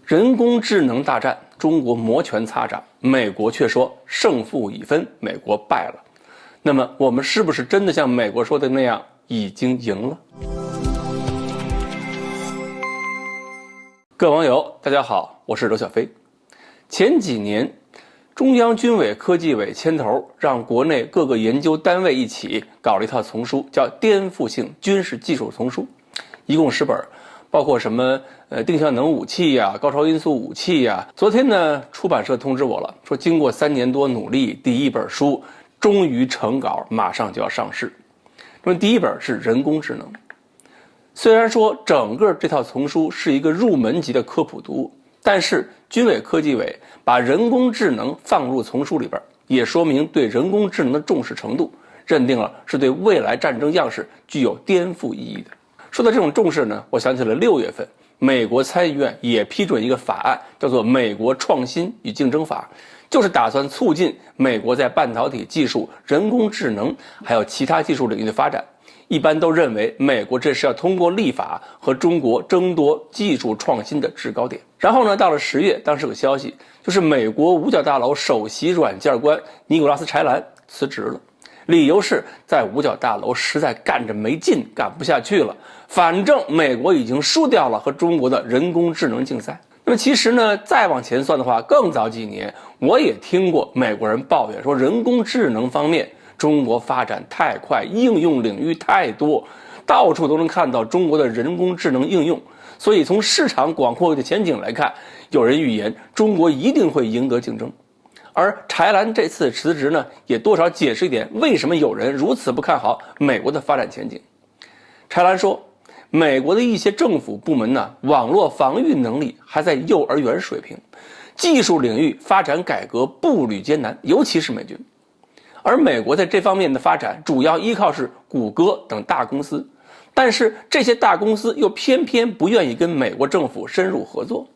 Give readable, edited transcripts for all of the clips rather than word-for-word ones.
人工智能大战，中国摩拳擦掌，美国却说胜负已分，美国败了。那么我们是不是真的像美国说的那样已经赢了？各位网友大家好，我是刘小飞。前几年中央军委科技委牵头，让国内各个研究单位一起搞了一套丛书，叫颠覆性军事技术丛书，一共10本，包括什么定向能武器呀、高超音速武器呀。昨天呢，出版社通知我了，说经过3年多努力，第一本书终于成稿，马上就要上市。那么第一本是人工智能。虽然说整个这套丛书是一个入门级的科普读物，但是军委科技委把人工智能放入丛书里边，也说明对人工智能的重视程度，认定了是对未来战争样式具有颠覆意义的。说到这种重视呢，我想起了6月份美国参议院也批准一个法案，叫做《美国创新与竞争法》，就是打算促进美国在半导体技术、人工智能还有其他技术领域的发展。一般都认为美国这是要通过立法和中国争夺技术创新的制高点。然后呢，到了10月，当时有个消息，就是美国五角大楼首席软件官尼古拉斯·柴兰辞职了，理由是在五角大楼实在干着没劲，干不下去了。反正美国已经输掉了和中国的人工智能竞赛。那么其实呢，再往前算的话，更早几年我也听过美国人抱怨说，人工智能方面中国发展太快，应用领域太多，到处都能看到中国的人工智能应用。所以从市场广阔的前景来看，有人预言中国一定会赢得竞争。而柴兰这次辞职呢，也多少解释一点为什么有人如此不看好美国的发展前景。柴兰说，美国的一些政府部门呢，网络防御能力还在幼儿园水平，技术领域发展改革步履艰难，尤其是美军。而美国在这方面的发展主要依靠是谷歌等大公司，但是这些大公司又偏偏不愿意跟美国政府深入合作。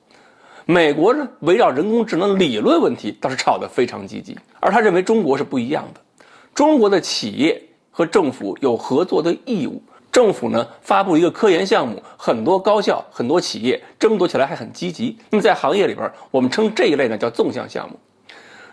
美国呢，围绕人工智能理论问题倒是吵得非常积极，而他认为中国是不一样的。中国的企业和政府有合作的义务，政府呢发布一个科研项目，很多高校、很多企业争夺起来还很积极。那么在行业里边，我们称这一类呢叫纵向项目。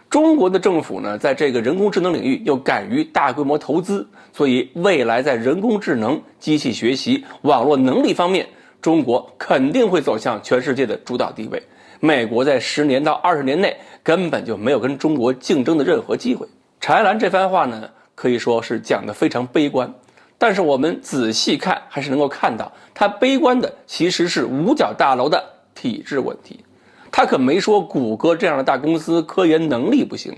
中国的政府呢，在这个人工智能领域又敢于大规模投资，所以未来在人工智能、机器学习、网络能力方面，中国肯定会走向全世界的主导地位。美国在10年到20年内根本就没有跟中国竞争的任何机会。柴兰这番话呢，可以说是讲得非常悲观，但是我们仔细看，还是能够看到他悲观的其实是五角大楼的体制问题。他可没说谷歌这样的大公司科研能力不行，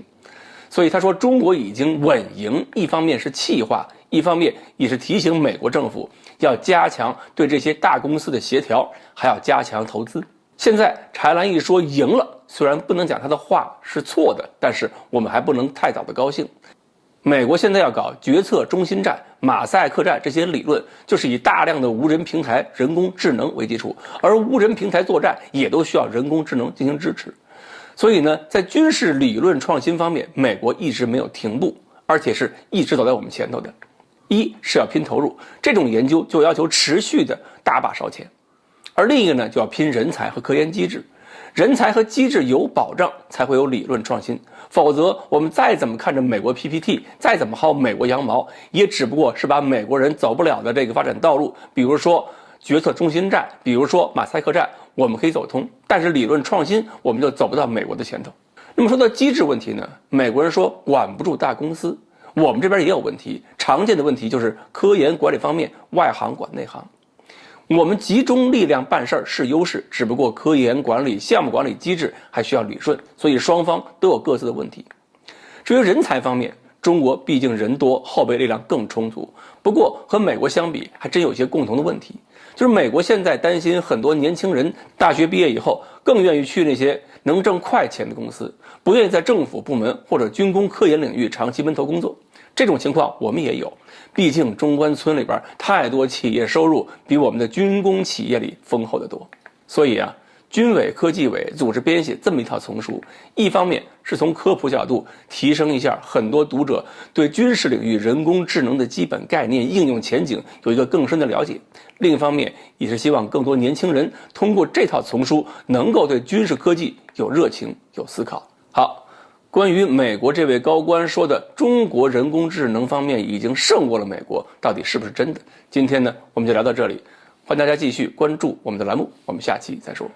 所以他说中国已经稳赢，一方面是气话，一方面也是提醒美国政府要加强对这些大公司的协调，还要加强投资。现在柴兰一说赢了，虽然不能讲他的话是错的，但是我们还不能太早的高兴。美国现在要搞决策中心战、马赛克战这些理论，就是以大量的无人平台、人工智能为基础，而无人平台作战也都需要人工智能进行支持。所以呢，在军事理论创新方面，美国一直没有停步，而且是一直走在我们前头的。一是要拼投入，这种研究就要求持续的大把烧钱；而另一个呢，就要拼人才和科研机制。人才和机制有保障，才会有理论创新，否则我们再怎么看着美国 PPT， 再怎么薅美国羊毛，也只不过是把美国人走不了的这个发展道路，比如说决策中心战，比如说马赛克战，我们可以走通，但是理论创新我们就走不到美国的前头。那么说到机制问题呢，美国人说管不住大公司，我们这边也有问题，常见的问题就是科研管理方面外行管内行。我们集中力量办事儿是优势，只不过科研管理、项目管理机制还需要理顺，所以双方都有各自的问题。至于人才方面，中国毕竟人多，后备力量更充足，不过和美国相比，还真有一些共同的问题。就是美国现在担心很多年轻人大学毕业以后更愿意去那些能挣快钱的公司，不愿意在政府部门或者军工科研领域长期闷头工作。这种情况我们也有，毕竟中关村里边太多企业收入比我们的军工企业里丰厚得多。所以啊，军委科技委组织编写这么一套丛书，一方面是从科普角度提升一下很多读者对军事领域人工智能的基本概念、应用前景有一个更深的了解；另一方面也是希望更多年轻人通过这套丛书能够对军事科技有热情、有思考。好，关于美国这位高官说的中国人工智能方面已经胜过了美国，到底是不是真的？今天呢，我们就聊到这里，欢迎大家继续关注我们的栏目，我们下期再说。